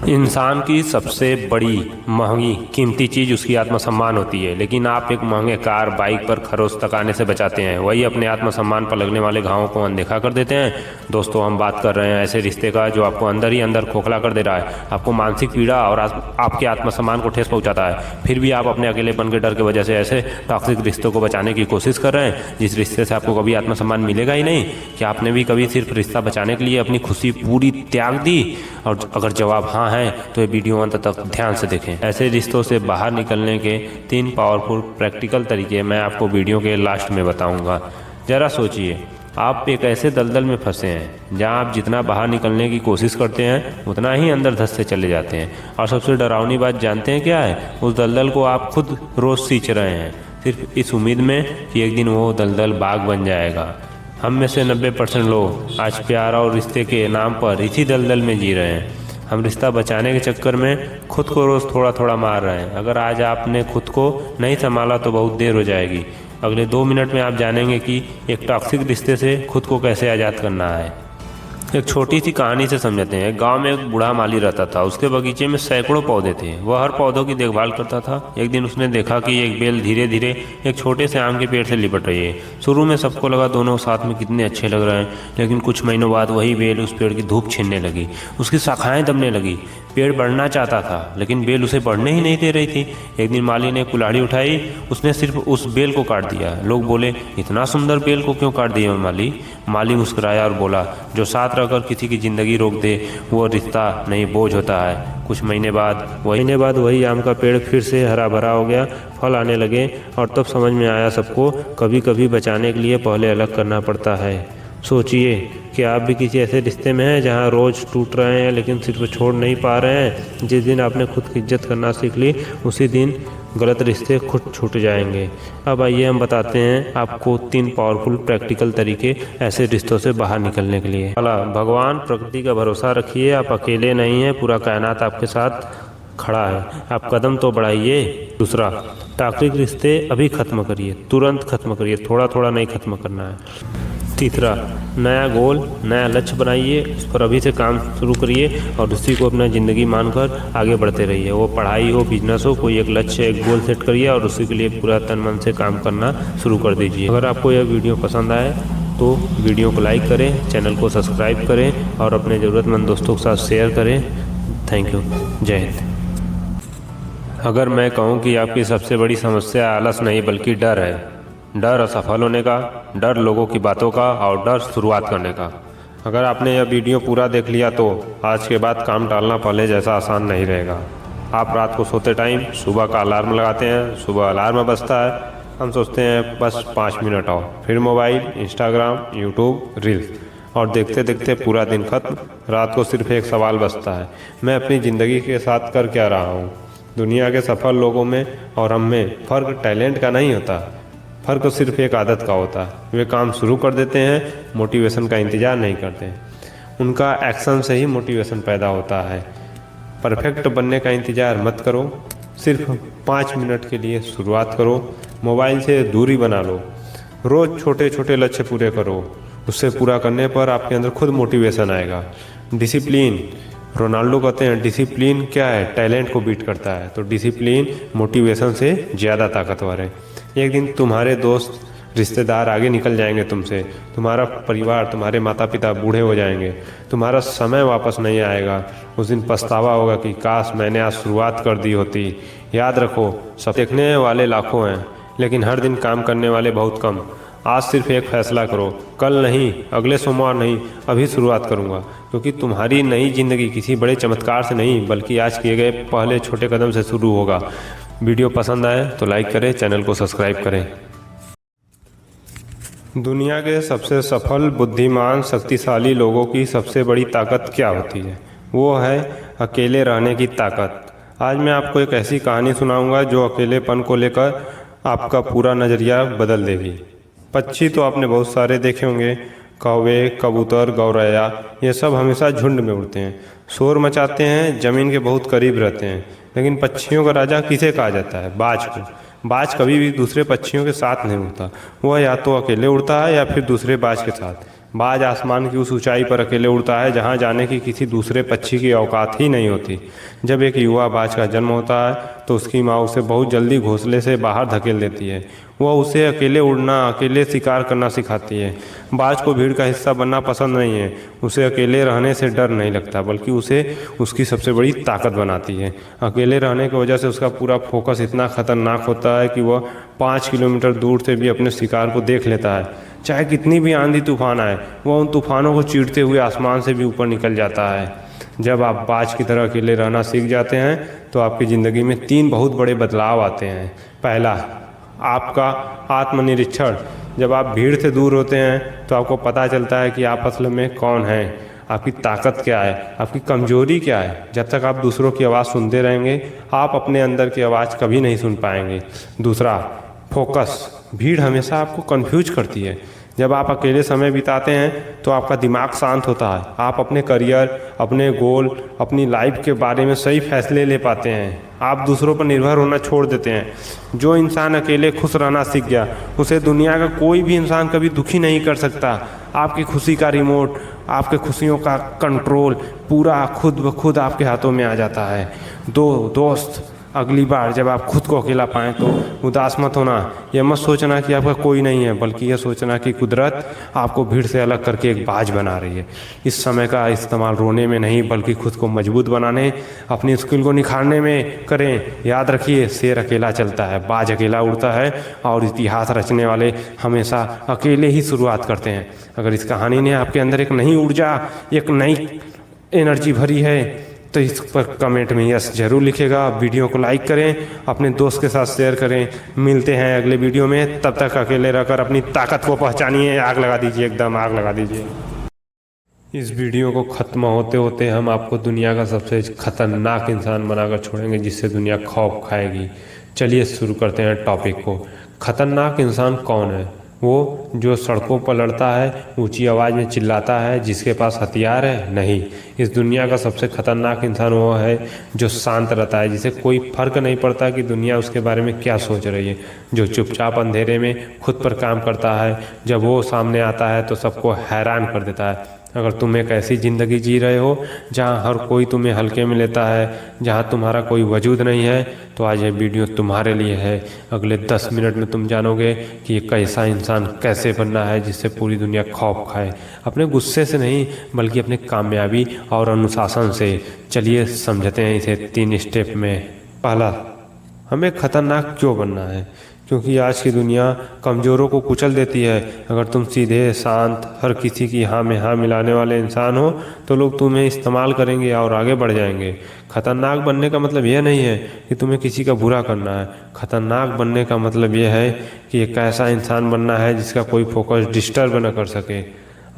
इंसान की सबसे बड़ी महंगी कीमती चीज़ उसकी आत्मसम्मान होती है, लेकिन आप एक महंगे कार बाइक पर खरोच तक आने से बचाते हैं, वही अपने आत्मसम्मान पर लगने वाले घावों को अनदेखा कर देते हैं। दोस्तों, हम बात कर रहे हैं ऐसे रिश्ते का जो आपको अंदर ही अंदर खोखला कर दे रहा है, आपको मानसिक पीड़ा और आपके आत्मसम्मान को ठेस पहुंचाता है। फिर भी आप अपने अकेलेपन के डर की वजह से ऐसे टॉक्सिक रिश्तों को बचाने की कोशिश कर रहे हैं जिस रिश्ते से आपको कभी आत्मसम्मान मिलेगा ही नहीं। क्या आपने भी कभी सिर्फ रिश्ता बचाने के लिए अपनी खुशी पूरी त्याग दी? और अगर जवाब हाँ है तो ये वीडियो अंत तक ध्यान से देखें। ऐसे रिश्तों से बाहर निकलने के 3 पावरफुल प्रैक्टिकल तरीके मैं आपको वीडियो के लास्ट में बताऊंगा। जरा सोचिए, आप एक ऐसे दलदल में फंसे हैं जहां आप जितना बाहर निकलने की कोशिश करते हैं उतना ही अंदर धंसते चले जाते हैं। और सबसे डरावनी बात जानते हैं क्या है? उस दलदल को आप खुद रोज सींच रहे हैं, सिर्फ इस उम्मीद में कि एक दिन वो दलदल बाग बन जाएगा। हम में से 90% लोग आज प्यार और रिश्ते के नाम पर इसी दलदल में जी रहे हैं। हम रिश्ता बचाने के चक्कर में खुद को रोज़ थोड़ा थोड़ा मार रहे हैं। अगर आज आपने खुद को नहीं संभाला तो बहुत देर हो जाएगी। अगले 2 मिनट में आप जानेंगे कि एक टॉक्सिक रिश्ते से खुद को कैसे आज़ाद करना है। एक छोटी सी कहानी से समझते हैं। गांव में एक बूढ़ा माली रहता था। उसके बगीचे में सैकड़ों पौधे थे। वह हर पौधों की देखभाल करता था। एक दिन उसने देखा कि एक बेल धीरे धीरे एक छोटे से आम के पेड़ से लिपट रही है। शुरू में सबको लगा दोनों साथ में कितने अच्छे लग रहे हैं, लेकिन कुछ महीनों बाद वही बेल उस पेड़ की धूप छीनने लगी। उसकी शाखाएं दबने लगी। पेड़ बढ़ना चाहता था, लेकिन बेल उसे बढ़ने ही नहीं दे रही थी। एक दिन माली ने कुल्हाड़ी उठाई, उसने सिर्फ उस बेल को काट दिया। लोग बोले, इतना सुंदर बेल को क्यों काट दिया माली? माली मुस्कुराया और बोला, जो साथ रहकर किसी की जिंदगी रोक दे वो रिश्ता नहीं, बोझ होता है। कुछ महीने बाद वही आम का पेड़ फिर से हरा भरा हो गया, फल आने लगे। और तब समझ में आया सबको, कभी कभी बचाने के लिए पहले अलग करना पड़ता है। सोचिए कि आप भी किसी ऐसे रिश्ते में हैं जहां रोज़ टूट रहे हैं लेकिन सिर्फ छोड़ नहीं पा रहे हैं। जिस दिन आपने खुद की इज्जत करना सीख ली, उसी दिन गलत रिश्ते खुद छूट जाएंगे। अब आइए हम बताते हैं आपको 3 पावरफुल प्रैक्टिकल तरीके ऐसे रिश्तों से बाहर निकलने के लिए। पहला, भगवान प्रकृति का भरोसा रखिए। आप अकेले नहीं हैं, पूरा कायनात आपके साथ खड़ा है। आप कदम तो बढ़ाइए। दूसरा, टॉक्सिक रिश्ते अभी खत्म करिए, तुरंत खत्म करिए, थोड़ा थोड़ा नहीं खत्म करना है। तीसरा, नया गोल, नया लक्ष्य बनाइए, उस पर अभी से काम शुरू करिए और उसी को अपना ज़िंदगी मानकर आगे बढ़ते रहिए। वो पढ़ाई हो, बिजनेस हो, कोई एक लक्ष्य, एक गोल सेट करिए और उसी के लिए पूरा तन मन से काम करना शुरू कर दीजिए। अगर आपको यह वीडियो पसंद आए तो वीडियो को लाइक करें, चैनल को सब्सक्राइब करें और अपने ज़रूरतमंद दोस्तों के साथ शेयर करें। Thank you. जय हिंद। अगर मैं कहूँ कि आपकी सबसे बड़ी समस्या आलस नहीं बल्कि डर है, डर असफल होने का, डर लोगों की बातों का और डर शुरुआत करने का। अगर आपने यह वीडियो पूरा देख लिया तो आज के बाद काम टालना पहले जैसा आसान नहीं रहेगा। आप रात को सोते टाइम सुबह का अलार्म लगाते हैं, सुबह अलार्म बजता है, हम सोचते हैं बस 5 मिनट और, फिर मोबाइल, इंस्टाग्राम, यूट्यूब, रील्स और देखते देखते पूरा दिन खत्म। रात को सिर्फ एक सवाल बचता है, मैं अपनी ज़िंदगी के साथ कर क्या रहा हूँ? दुनिया के सफल लोगों में और हम में फ़र्क टैलेंट का नहीं होता, फ़र्क सिर्फ एक आदत का होता है। वे काम शुरू कर देते हैं, मोटिवेशन का इंतज़ार नहीं करते। उनका एक्शन से ही मोटिवेशन पैदा होता है। परफेक्ट बनने का इंतज़ार मत करो, सिर्फ 5 मिनट के लिए शुरुआत करो। मोबाइल से दूरी बना लो, रोज़ छोटे छोटे लक्ष्य पूरे करो। उससे पूरा करने पर आपके अंदर खुद मोटिवेशन आएगा। डिसिप्लिन, रोनाल्डो कहते हैं डिसिप्लिन क्या है, टैलेंट को बीट करता है। तो डिसिप्लिन मोटिवेशन से ज़्यादा ताकतवर है। एक दिन तुम्हारे दोस्त, रिश्तेदार आगे निकल जाएंगे तुमसे, तुम्हारा परिवार, तुम्हारे माता पिता बूढ़े हो जाएंगे, तुम्हारा समय वापस नहीं आएगा। उस दिन पछतावा होगा कि काश मैंने आज शुरुआत कर दी होती। याद रखो, सब देखने वाले लाखों हैं लेकिन हर दिन काम करने वाले बहुत कम। आज सिर्फ एक फैसला करो, कल नहीं, अगले सोमवार नहीं, अभी शुरुआत करूँगा, क्योंकि तुम्हारी नई जिंदगी किसी बड़े चमत्कार से नहीं बल्कि आज किए गए पहले छोटे कदम से शुरू होगा। वीडियो पसंद आए तो लाइक करें, चैनल को सब्सक्राइब करें। दुनिया के सबसे सफल, बुद्धिमान, शक्तिशाली लोगों की सबसे बड़ी ताकत क्या होती है? वो है अकेले रहने की ताकत। आज मैं आपको एक ऐसी कहानी सुनाऊंगा जो अकेलेपन को लेकर आपका पूरा नज़रिया बदल देगी। पक्षी तो आपने बहुत सारे देखे होंगे, कौवे, कबूतर, गौरैया, ये सब हमेशा झुंड में उड़ते हैं, शोर मचाते हैं, ज़मीन के बहुत करीब रहते हैं। लेकिन पक्षियों का राजा किसे कहा जाता है? बाज को। बाज कभी भी दूसरे पक्षियों के साथ नहीं उड़ता, वह या तो अकेले उड़ता है या फिर दूसरे बाज के साथ। बाज आसमान की उस ऊंचाई पर अकेले उड़ता है जहां जाने की किसी दूसरे पक्षी की औकात ही नहीं होती। जब एक युवा बाज का जन्म होता है तो उसकी माँ उसे बहुत जल्दी घोंसले से बाहर धकेल देती है। वह उसे अकेले उड़ना, अकेले शिकार करना सिखाती है। बाज को भीड़ का हिस्सा बनना पसंद नहीं है। उसे अकेले रहने से डर नहीं लगता, बल्कि उसे उसकी सबसे बड़ी ताकत बनाती है। अकेले रहने की वजह से उसका पूरा फोकस इतना खतरनाक होता है कि वह 5 किलोमीटर दूर से भी अपने शिकार को देख लेता है। चाहे कितनी भी आंधी तूफान आए, वह उन तूफानों को चीरते हुए आसमान से भी ऊपर निकल जाता है। जब आप बाज की तरह अकेले रहना सीख जाते हैं तो आपकी ज़िंदगी में 3 बहुत बड़े बदलाव आते हैं। पहला, आपका आत्मनिरीक्षण। जब आप भीड़ से दूर होते हैं तो आपको पता चलता है कि आप असल में कौन हैं, आपकी ताकत क्या है, आपकी कमजोरी क्या है। जब तक आप दूसरों की आवाज़ सुनते रहेंगे, आप अपने अंदर की आवाज़ कभी नहीं सुन पाएंगे। दूसरा, फोकस। भीड़ हमेशा आपको कंफ्यूज करती है। जब आप अकेले समय बिताते हैं तो आपका दिमाग शांत होता है। आप अपने करियर, अपने गोल, अपनी लाइफ के बारे में सही फैसले ले पाते हैं। आप दूसरों पर निर्भर होना छोड़ देते हैं। जो इंसान अकेले खुश रहना सीख गया, उसे दुनिया का कोई भी इंसान कभी दुखी नहीं कर सकता। आपकी खुशी का रिमोट, आपके खुशियों का कंट्रोल पूरा खुद ब खुद आपके हाथों में आ जाता है। दोस्त, अगली बार जब आप खुद को अकेला पाएं तो उदास मत होना। यह मत सोचना कि आपका कोई नहीं है, बल्कि यह सोचना कि कुदरत आपको भीड़ से अलग करके एक बाज बना रही है। इस समय का इस्तेमाल रोने में नहीं, बल्कि खुद को मजबूत बनाने, अपनी स्किल को निखारने में करें। याद रखिए, शेर अकेला चलता है, बाज अकेला उड़ता है, और इतिहास रचने वाले हमेशा अकेले ही शुरुआत करते हैं। अगर इस कहानी ने आपके अंदर एक नई ऊर्जा, एक नई एनर्जी भरी है तो इस पर कमेंट में यस जरूर लिखेगा। वीडियो को लाइक करें, अपने दोस्त के साथ शेयर करें। मिलते हैं अगले वीडियो में। तब तक अकेले रहकर अपनी ताकत को पहचानिए। आग लगा दीजिए, एकदम आग लगा दीजिए। इस वीडियो को ख़त्म होते होते हम आपको दुनिया का सबसे खतरनाक इंसान बनाकर छोड़ेंगे, जिससे दुनिया खौफ खाएगी। चलिए शुरू करते हैं टॉपिक को। खतरनाक इंसान कौन है? वो जो सड़कों पर लड़ता है, ऊंची आवाज़ में चिल्लाता है, जिसके पास हथियार है? नहीं। इस दुनिया का सबसे खतरनाक इंसान वो है जो शांत रहता है, जिसे कोई फर्क नहीं पड़ता कि दुनिया उसके बारे में क्या सोच रही है, जो चुपचाप अंधेरे में खुद पर काम करता है। जब वो सामने आता है तो सबको हैरान कर देता है। अगर तुम एक ऐसी ज़िंदगी जी रहे हो जहां हर कोई तुम्हें हल्के में लेता है, जहां तुम्हारा कोई वजूद नहीं है, तो आज यह वीडियो तुम्हारे लिए है। अगले 10 मिनट में तुम जानोगे कि एक ऐसा इंसान कैसे बनना है जिससे पूरी दुनिया खौफ खाए। अपने गुस्से से नहीं, बल्कि अपने कामयाबी और अनुशासन से। चलिए समझते हैं इसे 3 स्टेप में। पहला, हमें खतरनाक क्यों बनना है? क्योंकि आज की दुनिया कमज़ोरों को कुचल देती है। अगर तुम सीधे, शांत, हर किसी की हाँ में हाँ मिलाने वाले इंसान हो तो लोग तुम्हें इस्तेमाल करेंगे और आगे बढ़ जाएंगे। खतरनाक बनने का मतलब यह नहीं है कि तुम्हें किसी का बुरा करना है। खतरनाक बनने का मतलब यह है कि एक ऐसा इंसान बनना है जिसका कोई फोकस डिस्टर्ब न कर सके।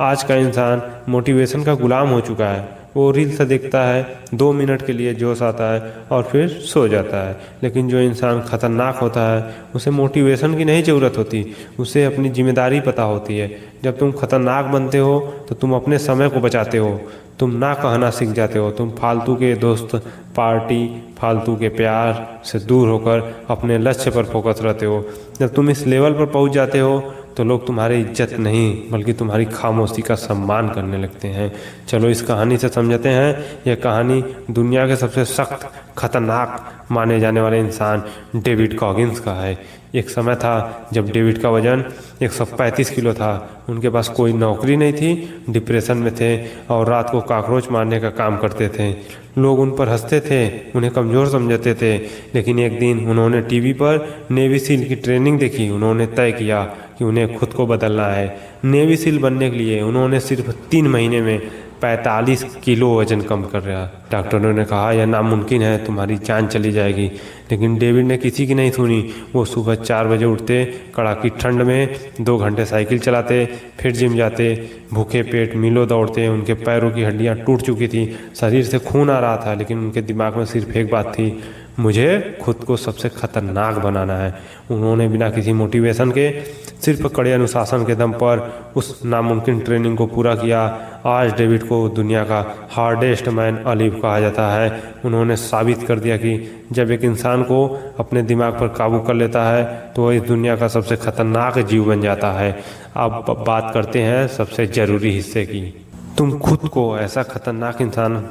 आज का इंसान मोटिवेशन का गुलाम हो चुका है। वो रील से देखता है, 2 मिनट के लिए जोश आता है और फिर सो जाता है। लेकिन जो इंसान खतरनाक होता है, उसे मोटिवेशन की नहीं ज़रूरत होती, उसे अपनी जिम्मेदारी पता होती है। जब तुम खतरनाक बनते हो तो तुम अपने समय को बचाते हो, तुम ना कहना सीख जाते हो, तुम फालतू के दोस्त, पार्टी, फालतू के प्यार से दूर होकर अपने लक्ष्य पर फोकस रहते हो। जब तुम इस लेवल पर पहुंच जाते हो तो लोग तुम्हारी इज्जत नहीं, बल्कि तुम्हारी खामोशी का सम्मान करने लगते हैं। चलो इस कहानी से समझते हैं। यह कहानी दुनिया के सबसे सख्त, खतरनाक माने जाने वाले इंसान डेविड कॉगिंस का है। एक समय था जब डेविड का वजन 135 किलो था। उनके पास कोई नौकरी नहीं थी, डिप्रेशन में थे और रात को कॉकरोच मारने का काम करते थे। लोग उन पर हंसते थे, उन्हें कमज़ोर समझते थे। लेकिन एक दिन उन्होंने टीवी पर नेवी सील की ट्रेनिंग देखी। उन्होंने तय किया कि उन्हें खुद को बदलना है। नेवी सील बनने के लिए उन्होंने सिर्फ 3 महीने में 45 किलो वजन कम कर रहा। डॉक्टरों ने कहा यह नामुमकिन है, तुम्हारी जान चली जाएगी। लेकिन डेविड ने किसी की नहीं सुनी। वो सुबह 4 बजे उठते, कड़ाकी ठंड में 2 घंटे साइकिल चलाते, फिर जिम जाते, भूखे पेट मीलों दौड़ते। उनके पैरों की हड्डियां टूट चुकी थी, शरीर से खून आ रहा था, लेकिन उनके दिमाग में सिर्फ एक बात थी, मुझे खुद को सबसे खतरनाक बनाना है। उन्होंने बिना किसी मोटिवेशन के, सिर्फ कड़े अनुशासन के दम पर उस नामुमकिन ट्रेनिंग को पूरा किया। आज डेविड को दुनिया का हार्डेस्ट मैन अलीव कहा जाता है। उन्होंने साबित कर दिया कि जब एक इंसान को अपने दिमाग पर काबू कर लेता है तो वह इस दुनिया का सबसे खतरनाक जीव बन जाता है। अब बात करते हैं सबसे ज़रूरी हिस्से की। तुम खुद को ऐसा खतरनाक इंसान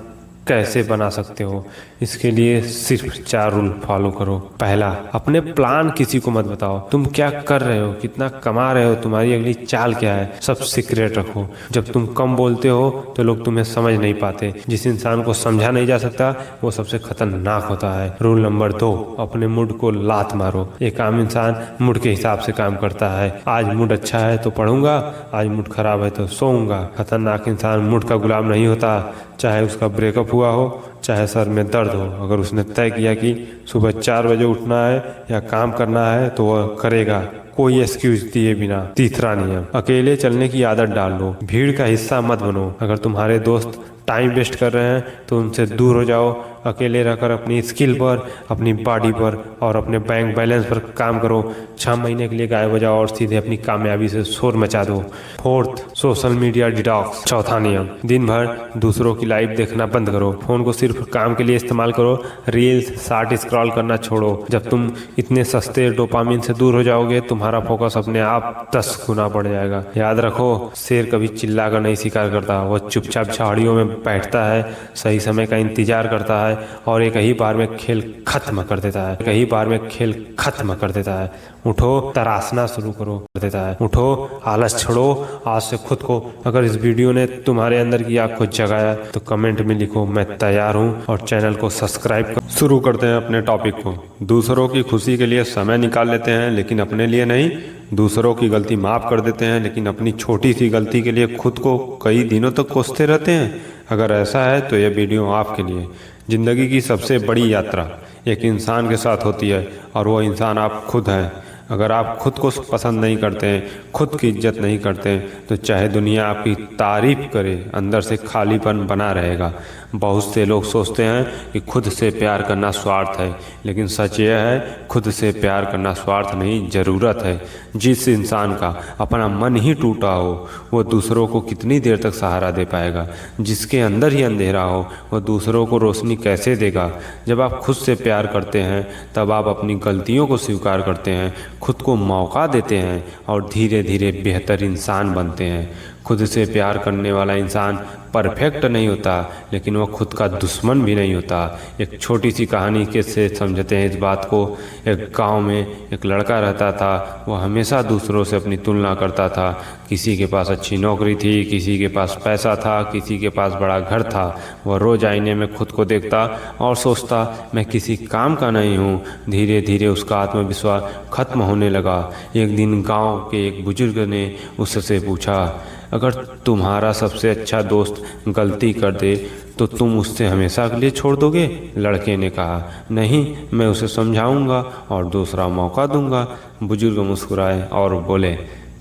कैसे बना सकते हो? इसके लिए सिर्फ 4 रूल फॉलो करो। पहला, अपने प्लान किसी को मत बताओ। तुम क्या कर रहे हो, कितना कमा रहे हो, तुम्हारी अगली चाल क्या है, सब सीक्रेट रखो। जब तुम कम बोलते हो तो लोग तुम्हें समझ नहीं पाते। जिस इंसान को समझा नहीं जा सकता वो सबसे खतरनाक होता है। रूल नंबर 2, अपने मूड को लात मारो। एक आम इंसान मूड के हिसाब से काम करता है। आज मूड अच्छा है तो पढ़ूंगा, आज मूड खराब है तो सोऊंगा। खतरनाक इंसान मूड का गुलाम नहीं होता। चाहे उसका ब्रेकअप हुआ हो, चाहे सर में दर्द हो, अगर उसने तय किया कि सुबह 4 बजे उठना है या काम करना है तो वह करेगा, कोई एक्सक्यूज दिए बिना। तीसरा नियम, अकेले चलने की आदत डाल लो। भीड़ का हिस्सा मत बनो। अगर तुम्हारे दोस्त टाइम वेस्ट कर रहे हैं तो उनसे दूर हो जाओ। अकेले रहकर अपनी स्किल पर, अपनी बॉडी पर और अपने बैंक बैलेंस पर काम करो। 6 महीने के लिए गायब हो जाओ और सीधे अपनी कामयाबी से शोर मचा दो। Fourth, social media detox. चौथा नियम, दिन भर दूसरों की लाइफ देखना बंद करो। फोन को सिर्फ काम के लिए इस्तेमाल करो। रील्स, शॉर्ट स्क्रॉल करना छोड़ो। जब तुम इतने सस्ते डोपामिन से दूर हो जाओगे तुम्हारा फोकस अपने आप 10 गुना बढ़ जाएगा। याद रखो, शेर कभी चिल्लाकर नहीं शिकार करता, वह चुपचाप झाड़ियों में बैठता है, सही समय का इंतजार करता है और एक ही बार में खेल खत्म कर देता है। एक ही बार में खेल खत्म कर देता है। उठो, तराशना शुरू करो कर देता है। उठो, आलस छोड़ो आज से खुद को। अगर इस वीडियो ने तुम्हारे अंदर की आग को जगाया तो कमेंट में लिखो मैं तैयार हूँ और चैनल को सब्सक्राइब कर। शुरू करते हैं अपने टॉपिक को। दूसरों की खुशी के लिए समय निकाल लेते हैं लेकिन अपने लिए नहीं। दूसरों की गलती माफ कर देते हैं लेकिन अपनी छोटी सी गलती के लिए खुद को कई दिनों तक कोसते रहते हैं। अगर ऐसा है तो यह वीडियो आपके लिए। जिंदगी की सबसे बड़ी यात्रा एक इंसान के साथ होती है और वो इंसान आप खुद हैं। अगर आप खुद को पसंद नहीं करते हैं, खुद की इज्जत नहीं करते हैं, तो चाहे दुनिया आपकी तारीफ करे अंदर से खालीपन बना रहेगा। बहुत से लोग सोचते हैं कि खुद से प्यार करना स्वार्थ है, लेकिन सच यह है खुद से प्यार करना स्वार्थ नहीं, ज़रूरत है। जिस इंसान का अपना मन ही टूटा हो वो दूसरों को कितनी देर तक सहारा दे पाएगा। जिसके अंदर ही अंधेरा हो वह दूसरों को रोशनी कैसे देगा। जब आप खुद से प्यार करते हैं तब आप अपनी गलतियों को स्वीकार करते हैं, खुद को मौका देते हैं और धीरे धीरे बेहतर इंसान बनते हैं। खुद से प्यार करने वाला इंसान परफेक्ट नहीं होता लेकिन वह खुद का दुश्मन भी नहीं होता। एक छोटी सी कहानी के से समझते हैं इस बात को। एक गांव में एक लड़का रहता था। वह हमेशा दूसरों से अपनी तुलना करता था। किसी के पास अच्छी नौकरी थी, किसी के पास पैसा था, किसी के पास बड़ा घर था। वह रोज आईने में खुद को देखता और सोचता मैं किसी काम का नहीं हूँ। धीरे धीरे उसका आत्मविश्वास खत्म होने लगा। एक दिन गाँव के एक बुजुर्ग ने उससे पूछा, अगर तुम्हारा सबसे अच्छा दोस्त गलती कर दे तो तुम उससे हमेशा के लिए छोड़ दोगे? लड़के ने कहा, नहीं, मैं उसे समझाऊंगा और दूसरा मौका दूंगा। बुजुर्ग मुस्कुराए और बोले,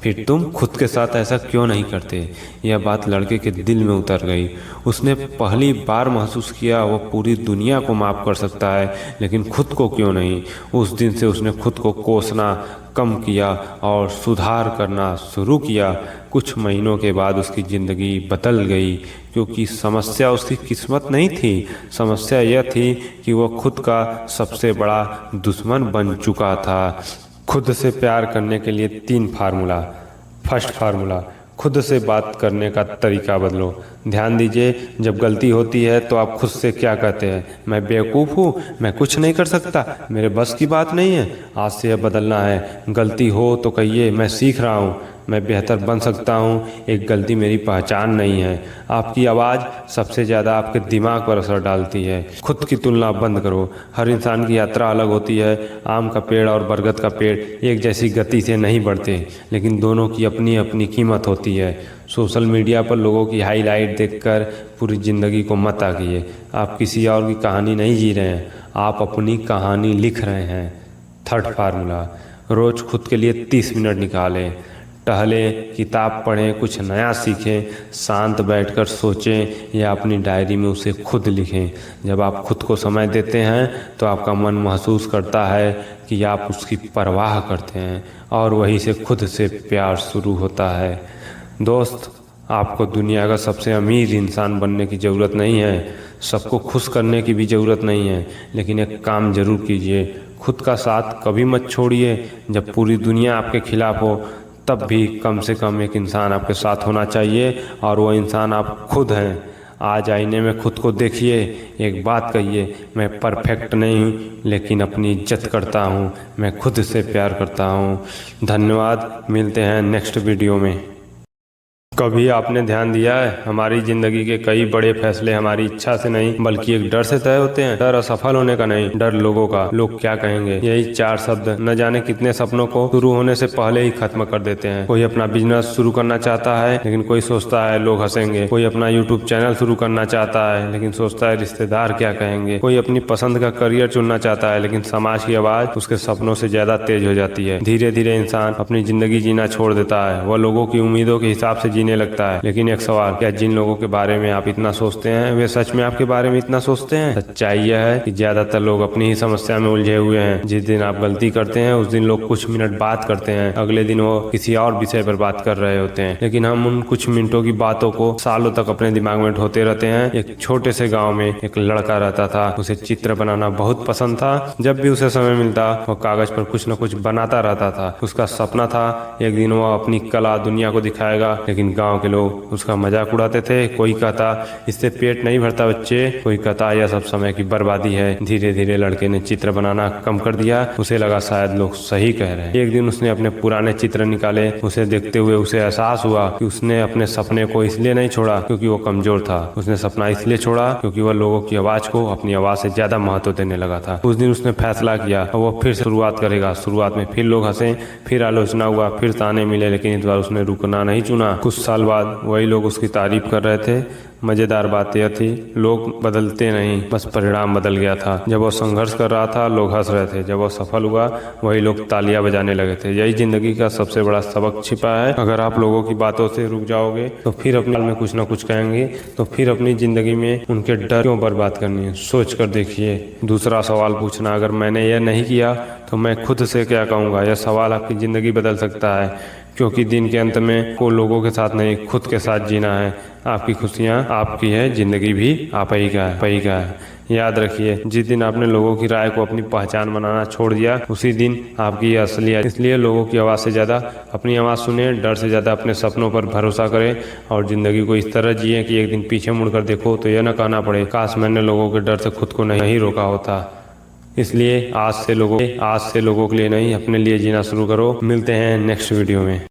फिर तुम खुद के साथ ऐसा क्यों नहीं करते? यह बात लड़के के दिल में उतर गई। उसने पहली बार महसूस किया वह पूरी दुनिया को माफ़ कर सकता है लेकिन खुद को क्यों नहीं। उस दिन से उसने खुद को कोसना कम किया और सुधार करना शुरू किया। कुछ महीनों के बाद उसकी ज़िंदगी बदल गई क्योंकि समस्या उसकी किस्मत नहीं थी। समस्या यह थी कि वह खुद का सबसे बड़ा दुश्मन बन चुका था। खुद से प्यार करने के लिए 3 फार्मूला। फर्स्ट फार्मूला, खुद से बात करने का तरीका बदलो। ध्यान दीजिए, जब गलती होती है तो आप खुद से क्या कहते हैं? मैं बेवकूफ़ हूँ, मैं कुछ नहीं कर सकता, मेरे बस की बात नहीं है। आज से यह बदलना है। गलती हो तो कहिए मैं सीख रहा हूँ, मैं बेहतर बन सकता हूँ, एक गलती मेरी पहचान नहीं है। आपकी आवाज़ सबसे ज़्यादा आपके दिमाग पर असर डालती है। खुद की तुलना बंद करो। हर इंसान की यात्रा अलग होती है। आम का पेड़ और बरगद का पेड़ एक जैसी गति से नहीं बढ़ते लेकिन दोनों की अपनी अपनी कीमत होती है। सोशल मीडिया पर लोगों की हाईलाइट देखकर पूरी ज़िंदगी को मत आंकिए। आप किसी और की कहानी नहीं जी रहे हैं, आप अपनी कहानी लिख रहे हैं। थर्ड फार्मूला, रोज़ खुद के लिए 30 मिनट निकालें। टहलें, किताब पढ़ें, कुछ नया सीखें, शांत बैठकर सोचें या अपनी डायरी में उसे खुद लिखें। जब आप खुद को समय देते हैं तो आपका मन महसूस करता है कि आप उसकी परवाह करते हैं और वहीं से खुद से प्यार शुरू होता है। दोस्त, आपको दुनिया का सबसे अमीर इंसान बनने की ज़रूरत नहीं है, सबको खुश करने की भी ज़रूरत नहीं है, लेकिन एक काम ज़रूर कीजिए, खुद का साथ कभी मत छोड़िए। जब पूरी दुनिया आपके खिलाफ हो तब भी कम से कम एक इंसान आपके साथ होना चाहिए और वो इंसान आप खुद हैं। आज आईने में खुद को देखिए, एक बात कहिए, मैं परफेक्ट नहीं हूँ लेकिन अपनी इज्जत करता हूँ, मैं खुद से प्यार करता हूँ। धन्यवाद, मिलते हैं नेक्स्ट वीडियो में। कभी आपने ध्यान दिया है, हमारी जिंदगी के कई बड़े फैसले हमारी इच्छा से नहीं बल्कि एक डर से तय होते हैं। डर असफल होने का नहीं, डर लोगों का, लोग क्या कहेंगे। यही 4 शब्द न जाने कितने सपनों को शुरू होने से पहले ही खत्म कर देते हैं। कोई अपना बिजनेस शुरू करना चाहता है लेकिन कोई सोचता है लोग हंसेंगे। कोई अपना यूट्यूब चैनल शुरू करना चाहता है लेकिन सोचता है रिश्तेदार क्या कहेंगे। कोई अपनी पसंद का करियर चुनना चाहता है लेकिन समाज की आवाज उसके सपनों से ज्यादा तेज हो जाती है। धीरे धीरे इंसान अपनी जिंदगी जीना छोड़ देता है, वह लोगों की उम्मीदों के हिसाब से जीने लगता है। लेकिन एक सवाल, क्या जिन लोगों के बारे में आप इतना सोचते हैं वे सच में आपके बारे में इतना सोचते हैं? सच्चाई यह है कि ज्यादातर लोग अपनी ही समस्या में उलझे हुए हैं। जिस दिन आप गलती करते हैं उस दिन लोग कुछ मिनट बात करते हैं, अगले दिन वो किसी और विषय पर बात कर रहे होते हैं। लेकिन हम उन कुछ मिनटों की बातों को सालों तक अपने दिमाग में ढोते रहते हैं। एक छोटे से गाँव में एक लड़का रहता था, उसे चित्र बनाना बहुत पसंद था। जब भी उसे समय मिलता वो कागज पर कुछ न कुछ बनाता रहता था। उसका सपना था एक दिन वो अपनी कला दुनिया को दिखाएगा, लेकिन गाँव के लोग उसका मजाक उड़ाते थे। कोई कहता इससे पेट नहीं भरता बच्चे, कोई कहता यह सब समय की बर्बादी है। धीरे धीरे लड़के ने चित्र बनाना कम कर दिया। उसे लगा शायद लोग सही कह रहे हैं। एक दिन उसने अपने पुराने चित्र निकाले। उसे देखते हुए उसे एहसास हुआ कि उसने अपने सपने को इसलिए नहीं छोड़ा क्योंकि वो कमजोर था, उसने सपना इसलिए छोड़ा क्योंकि वह लोगों की आवाज को अपनी आवाज से ज्यादा महत्व देने लगा था। उस दिन उसने फैसला किया वो फिर से शुरुआत करेगा। शुरुआत में फिर लोग हंसे, फिर आलोचना हुआ, फिर ताने मिले, लेकिन इस बार उसने रुकना नहीं चुना। कुछ साल बाद वही लोग उसकी तारीफ कर रहे थे। मजेदार बात यह थी, लोग बदलते नहीं, बस परिणाम बदल गया था। जब वो संघर्ष कर रहा था लोग हंस रहे थे, जब वो सफल हुआ वही लोग तालियां बजाने लगे थे। यही जिंदगी का सबसे बड़ा सबक छिपा है। अगर आप लोगों की बातों से रुक जाओगे तो फिर अपने में कुछ ना कुछ कहेंगे, तो फिर अपनी जिंदगी में उनके डर क्यों बर्बाद करनी है, सोच कर देखिए। दूसरा सवाल पूछना, अगर मैंने यह नहीं किया तो मैं खुद से क्या कहूँगा। यह सवाल आपकी जिंदगी बदल सकता है, क्योंकि दिन के अंत में को लोगों के साथ नहीं खुद के साथ जीना है। आपकी खुशियाँ आपकी है, जिंदगी भी आप ही का है। याद रखिए, जिस दिन आपने लोगों की राय को अपनी पहचान बनाना छोड़ दिया उसी दिन आपकी असलियत। इसलिए लोगों की आवाज़ से ज़्यादा अपनी आवाज़ सुने, डर से ज़्यादा अपने सपनों पर भरोसा करें और ज़िंदगी को इस तरह जिए कि एक दिन पीछे मुड़कर देखो तो यह न कहना पड़े काश मैंने लोगों के डर से खुद को नहीं रोका होता। इसलिए आज से लोगों के लिए नहीं, अपने लिए जीना शुरू करो। मिलते हैं नेक्स्ट वीडियो में।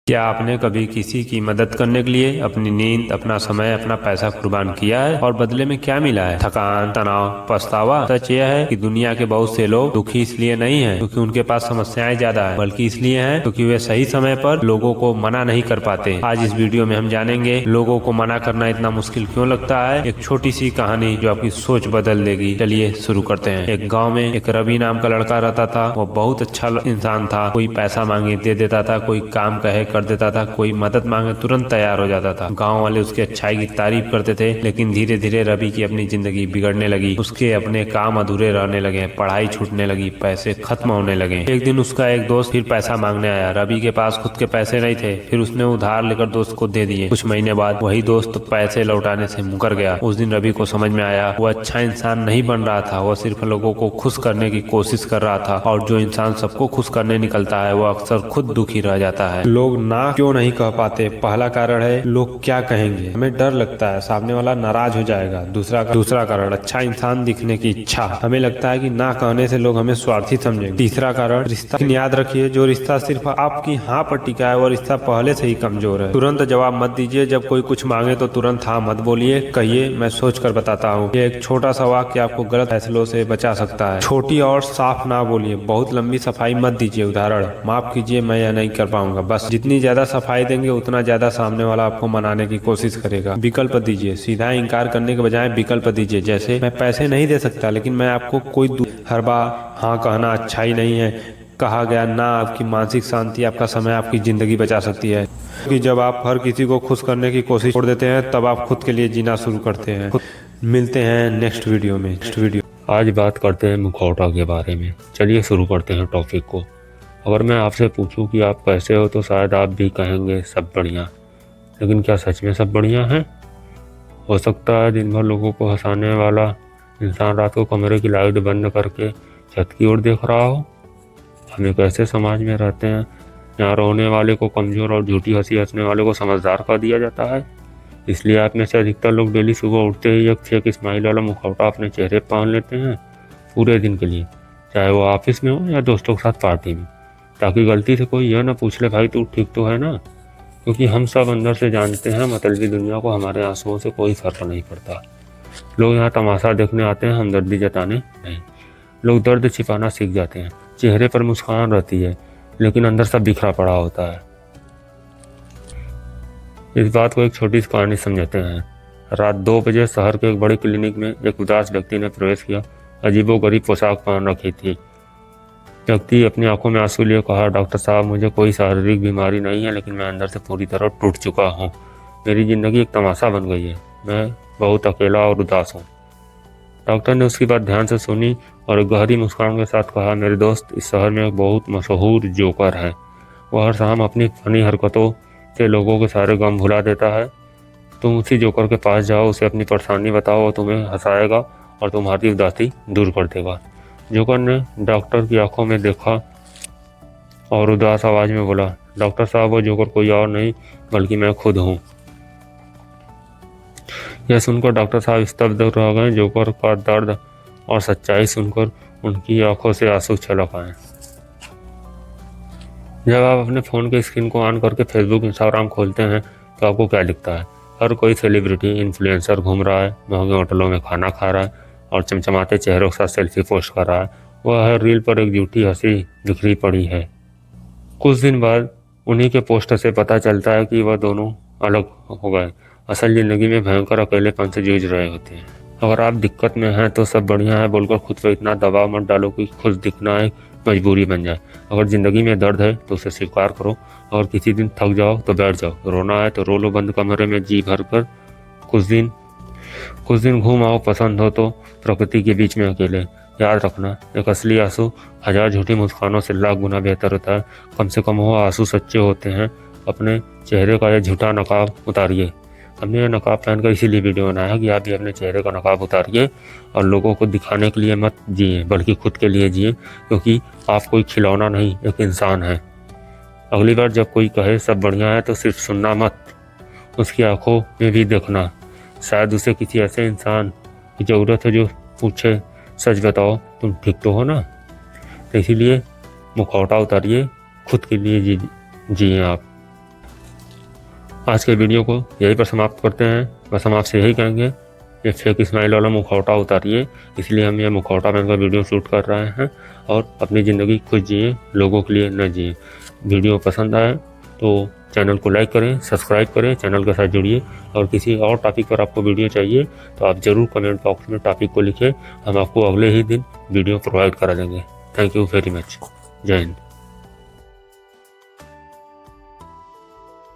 क्या आपने कभी किसी की मदद करने के लिए अपनी नींद, अपना समय, अपना पैसा कुर्बान किया है और बदले में क्या मिला है? थकान, तनाव, पछतावा। सच यह है कि दुनिया के बहुत से लोग दुखी इसलिए नहीं है क्योंकि उनके पास समस्याएं ज्यादा है, बल्कि इसलिए हैं क्योंकि वे सही समय पर लोगों को मना नहीं कर पाते। आज इस वीडियो में हम जानेंगे लोगों को मना करना इतना मुश्किल क्यों लगता है। एक छोटी सी कहानी जो आपकी सोच बदल देगी। चलिए शुरू करते हैं। एक गाँव में एक रवि नाम का लड़का रहता था। वो बहुत अच्छा इंसान था। कोई पैसा मांगे दे देता था, कोई काम कहे कर देता था, कोई मदद मांगे तुरंत तैयार हो जाता था। गांव वाले उसकी अच्छाई की तारीफ करते थे। लेकिन धीरे धीरे रवि की अपनी जिंदगी बिगड़ने लगी। उसके अपने काम अधूरे रहने लगे, पढ़ाई छूटने लगी, पैसे खत्म होने लगे। एक दिन उसका एक दोस्त फिर पैसा मांगने आया। रवि के पास खुद के पैसे नहीं थे, फिर उसने उधार लेकर दोस्त को दे दिए। कुछ महीने बाद वही दोस्त पैसे लौटाने से मुकर गया। उस दिन रवि को समझ में आया वो अच्छा इंसान नहीं बन रहा था, वो सिर्फ लोगों को खुश करने की कोशिश कर रहा था। और जो इंसान सबको खुश करने निकलता है वो अक्सर खुद दुखी रह जाता है। लोग ना क्यों नहीं कह पाते? पहला कारण है लोग क्या कहेंगे, हमें डर लगता है सामने वाला नाराज हो जाएगा। दूसरा कारण अच्छा इंसान दिखने की इच्छा, हमें लगता है कि ना कहने से लोग हमें स्वार्थी समझेंगे। तीसरा कारण रिश्ता। याद रखिए, जो रिश्ता सिर्फ आपकी हाँ पर टिका है वो रिश्ता पहले से ही कमजोर है। तुरंत जवाब मत दीजिए, जब कोई कुछ मांगे तो तुरंत हाँ मत बोलिए, कहिए मैं सोच कर बताता हूँ। ये एक छोटा सा वाक्य आपको गलत फैसलों से बचा सकता है। छोटी और साफ ना बोलिए, बहुत लंबी सफाई मत दीजिए। उदाहरण, माफ कीजिए मैं यह नहीं कर पाऊंगा। बस जितनी ज्यादा सफाई देंगे उतना ज्यादा सामने वाला आपको मनाने की कोशिश करेगा। विकल्प दीजिए, सीधा इनकार करने के बजाय विकल्प दीजिए। जैसे मैं पैसे नहीं दे सकता लेकिन मैं आपको कोई हर बार हाँ कहना अच्छा ही नहीं है, कहा गया ना आपकी मानसिक शांति, आपका समय, आपकी ज़िंदगी बचा सकती है। कि जब आप हर किसी को खुश करने की कोशिश छोड़ देते हैं तब आप खुद के लिए जीना शुरू करते हैं। मिलते हैं नेक्स्ट वीडियो में। आज बात करते हैं मुखौटा के बारे में। चलिए शुरू करते हैं टॉपिक को। अगर मैं आपसे पूछूं कि आप कैसे हो तो शायद आप भी कहेंगे सब बढ़िया, लेकिन क्या सच में सब बढ़िया है? हो सकता है दिन भर लोगों को हंसाने वाला इंसान रात को कमरे की लाइट बंद करके छत की ओर देख रहा हो। हम एक ऐसे समाज में रहते हैं यहाँ रोने वाले को कमज़ोर और झूठी हंसी हंसने वाले को समझदार कर दिया जाता है। इसलिए आप में से अधिकतर लोग डेली सुबह उठते ही एक फेक स्माइल वाला मुखौटा अपने चेहरे पर पहन लेते हैं पूरे दिन के लिए, चाहे वो ऑफिस में हो या दोस्तों के साथ पार्टी में, ताकि गलती से कोई यह ना पूछ ले भाई तू ठीक तो है ना। क्योंकि हम सब अंदर से जानते हैं मतलबी दुनिया को हमारे आंसुओं से कोई फर्क नहीं पड़ता। लोग यहाँ तमाशा देखने आते हैं, हमदर्दी जताने नहीं। लोग दर्द छिपाना सीख जाते हैं। चेहरे पर मुस्कान रहती है लेकिन अंदर सब बिखरा पड़ा होता है। इस बात को एक छोटी सी कहानी समझाते हैं। रात 2 बजे शहर के एक बड़े क्लिनिक में एक उदास व्यक्ति ने प्रवेश किया। अजीबोगरीब पोशाक पहन रखी थी। व्यक्ति अपनी आंखों में आंसू लिए कहा, डॉक्टर साहब मुझे कोई शारीरिक बीमारी नहीं है, लेकिन मैं अंदर से पूरी तरह टूट चुका हूँ। मेरी ज़िंदगी एक तमाशा बन गई है। मैं बहुत अकेला और उदास हूँ। डॉक्टर ने उसकी बात ध्यान से सुनी और एक गहरी मुस्कान के साथ कहा, मेरे दोस्त, इस शहर में एक बहुत मशहूर जोकर है। वह हर शाम अपनी फनी हरकतों से लोगों के सारे गम भुला देता है। तुम उसी जोकर के पास जाओ, उसे अपनी परेशानी बताओ, वो तुम्हें हंसाएगा और तुम्हारी उदासी दूर कर देगा। जोकर ने डॉक्टर की आंखों में देखा और उदास आवाज़ में बोला, डॉक्टर साहब वो जोकर कोई और नहीं बल्कि मैं खुद हूँ। यह सुनकर डॉक्टर साहब स्तब्ध रह गए। जोकर का दर्द और सच्चाई सुनकर उनकी आंखों से आंसू छलक आए। जब आप अपने फ़ोन के स्क्रीन को ऑन करके फेसबुक, इंस्टाग्राम खोलते हैं तो आपको क्या दिखता है? हर कोई सेलिब्रिटी, इन्फ्लुएंसर घूम रहा है, महंगे होटलों में खाना खा रहा है और चमचमाते चेहरों के साथ सेल्फी पोस्ट कर रहा है। वह हर रील पर एक झूठी हंसी बिखरी पड़ी है। कुछ दिन बाद उन्हीं के पोस्ट से पता चलता है कि वह दोनों अलग हो गए। असल ज़िंदगी में भयंकर अकेलेपन से जूझ रहे होते हैं। अगर आप दिक्कत में हैं तो सब बढ़िया है बोलकर खुद पर इतना दबाव मत डालो कि खुद दिखना एक मजबूरी बन जाए। अगर ज़िंदगी में दर्द है तो उसे स्वीकार करो। अगर किसी दिन थक जाओ तो बैठ जाओ, रोना है तो रो लो बंद कमरे में जी भर कर। कुछ दिन घूम आओ, पसंद हो तो प्रकृति के बीच में अकेले। याद रखना, एक असली आंसू 1000 झूठी मुस्कानों से लाख गुना बेहतर होता है। कम से कम वो आंसू सच्चे होते हैं। अपने चेहरे का यह झूठा नकाब उतारिए। हमने यह नकाब पहनकर इसीलिए वीडियो बनाया कि आप भी अपने चेहरे का नकाब उतारिए और लोगों को दिखाने के लिए मत जिए बल्कि खुद के लिए जिए, क्योंकि आप कोई खिलौना नहीं, एक इंसान है। अगली बार जब कोई कहे सब बढ़िया है तो सिर्फ सुनना मत, उसकी आंखों में भी देखना। शायद उसे किसी ऐसे इंसान की ज़रूरत है जो पूछे, सच बताओ तुम ठीक तो हो ना। तो इसीलिए मुखौटा उतारिए, खुद के लिए जिए आप। आज के वीडियो को यहीं पर समाप्त करते हैं। बस हम आपसे यही कहेंगे, ये फेक स्माइल वाला मुखौटा उतारिए। इसलिए हम ये मुखौटा पहनकर वीडियो शूट कर रहे हैं और अपनी ज़िंदगी खुद जिए, लोगों के लिए न जिए। वीडियो पसंद आए तो चैनल को लाइक करें, सब्सक्राइब करें, चैनल के साथ जुड़िए। और किसी और टॉपिक पर आपको वीडियो चाहिए तो आप ज़रूर कमेंट बॉक्स में टॉपिक को लिखें, हम आपको अगले ही दिन वीडियो प्रोवाइड करा देंगे। Thank you very much. जय हिंद।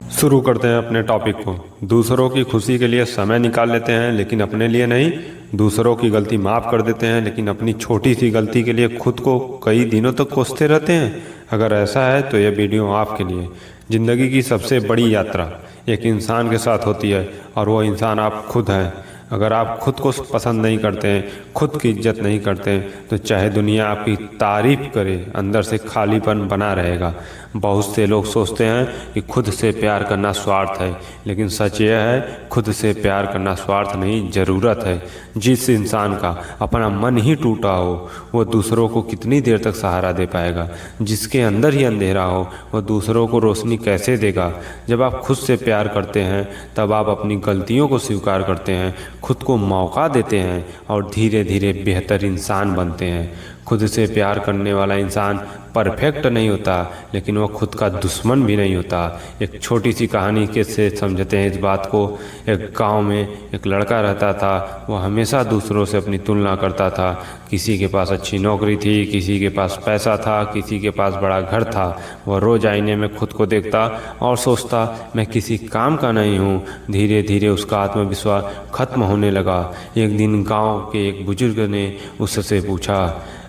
शुरू करते हैं अपने टॉपिक को। दूसरों की खुशी के लिए समय निकाल लेते हैं लेकिन अपने लिए नहीं। दूसरों की गलती माफ़ कर देते हैं लेकिन अपनी छोटी सी गलती के लिए खुद को कई दिनों तक कोसते रहते हैं। अगर ऐसा है तो यह वीडियो आपके लिए। ज़िंदगी की सबसे बड़ी यात्रा एक इंसान के साथ होती है और वो इंसान आप खुद हैं। अगर आप खुद को पसंद नहीं करते हैं, खुद की इज्जत नहीं करते हैं, तो चाहे दुनिया आपकी तारीफ करे, अंदर से खालीपन बना रहेगा। बहुत से लोग सोचते हैं कि खुद से प्यार करना स्वार्थ है, लेकिन सच यह है खुद से प्यार करना स्वार्थ नहीं, ज़रूरत है। जिस इंसान का अपना मन ही टूटा हो वो दूसरों को कितनी देर तक सहारा दे पाएगा। जिसके अंदर ही अंधेरा हो वो दूसरों को रोशनी कैसे देगा। जब आप खुद से प्यार करते हैं तब आप अपनी गलतियों को स्वीकार करते हैं, खुद को मौका देते हैं और धीरे धीरे बेहतर इंसान बनते हैं। खुद से प्यार करने वाला इंसान परफेक्ट नहीं होता, लेकिन वो खुद का दुश्मन भी नहीं होता। एक छोटी सी कहानी के से समझते हैं इस बात को। एक गांव में एक लड़का रहता था। वो हमेशा दूसरों से अपनी तुलना करता था। किसी के पास अच्छी नौकरी थी, किसी के पास पैसा था, किसी के पास बड़ा घर था। वह रोज आईने में खुद को देखता और सोचता, मैं किसी काम का नहीं हूँ। धीरे धीरे उसका आत्मविश्वास खत्म होने लगा। एक दिन गांव के एक बुजुर्ग ने उससे पूछा,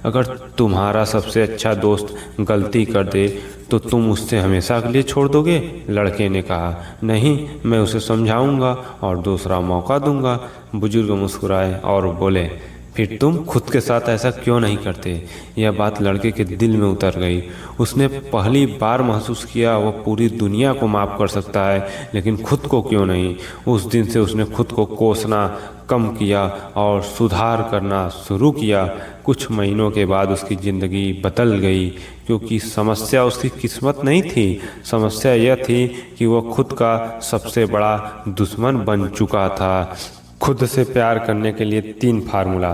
अगर तुम्हारा सबसे अच्छा दोस्त गलती कर दे तो तुम उससे हमेशा के लिए छोड़ दोगे? लड़के ने कहा, नहीं, मैं उसे समझाऊंगा और दूसरा मौका दूंगा। बुजुर्ग मुस्कुराए और बोले, फिर तुम खुद के साथ ऐसा क्यों नहीं करते? यह बात लड़के के दिल में उतर गई। उसने पहली बार महसूस किया वह पूरी दुनिया को माफ़ कर सकता है, लेकिन खुद को क्यों नहीं। उस दिन से उसने खुद को कोसना कम किया और सुधार करना शुरू किया। कुछ महीनों के बाद उसकी ज़िंदगी बदल गई, क्योंकि समस्या उसकी किस्मत नहीं थी। समस्या यह थी कि वह खुद का सबसे बड़ा दुश्मन बन चुका था। खुद से प्यार करने के लिए 3 फार्मूला।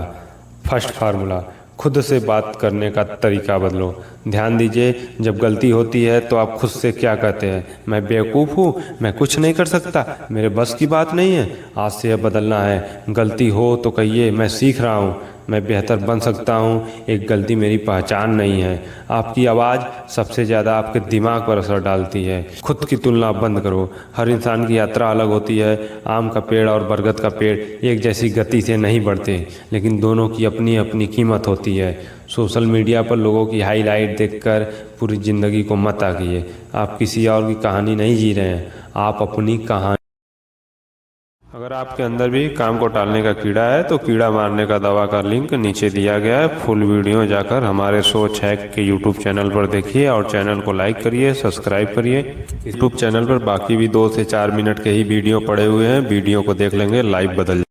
फर्स्ट फार्मूला, खुद से बात करने का तरीका बदलो। ध्यान दीजिए, जब गलती होती है तो आप खुद से क्या कहते हैं? मैं बेवकूफ़ हूँ, मैं कुछ नहीं कर सकता, मेरे बस की बात नहीं है। आज से यह बदलना है। गलती हो तो कहिए, मैं सीख रहा हूँ, मैं बेहतर बन सकता हूँ, एक गलती मेरी पहचान नहीं है। आपकी आवाज़ सबसे ज़्यादा आपके दिमाग पर असर डालती है। खुद की तुलना बंद करो। हर इंसान की यात्रा अलग होती है। आम का पेड़ और बरगद का पेड़ एक जैसी गति से नहीं बढ़ते, लेकिन दोनों की अपनी अपनी कीमत होती है। सोशल मीडिया पर लोगों की हाईलाइट देखकर पूरी ज़िंदगी को मत आंकिए। आप किसी और की कहानी नहीं जी रहे हैं, आप अपनी कहानी। अगर आपके अंदर भी काम को टालने का कीड़ा है तो कीड़ा मारने का दवा का लिंक नीचे दिया गया है। फुल वीडियो जाकर हमारे सोच हैक के यूट्यूब चैनल पर देखिए और चैनल को लाइक करिए, सब्सक्राइब करिए। यूट्यूब चैनल पर बाकी भी 2 से 4 मिनट के ही वीडियो पड़े हुए हैं, वीडियो को देख लेंगे, लाइफ बदल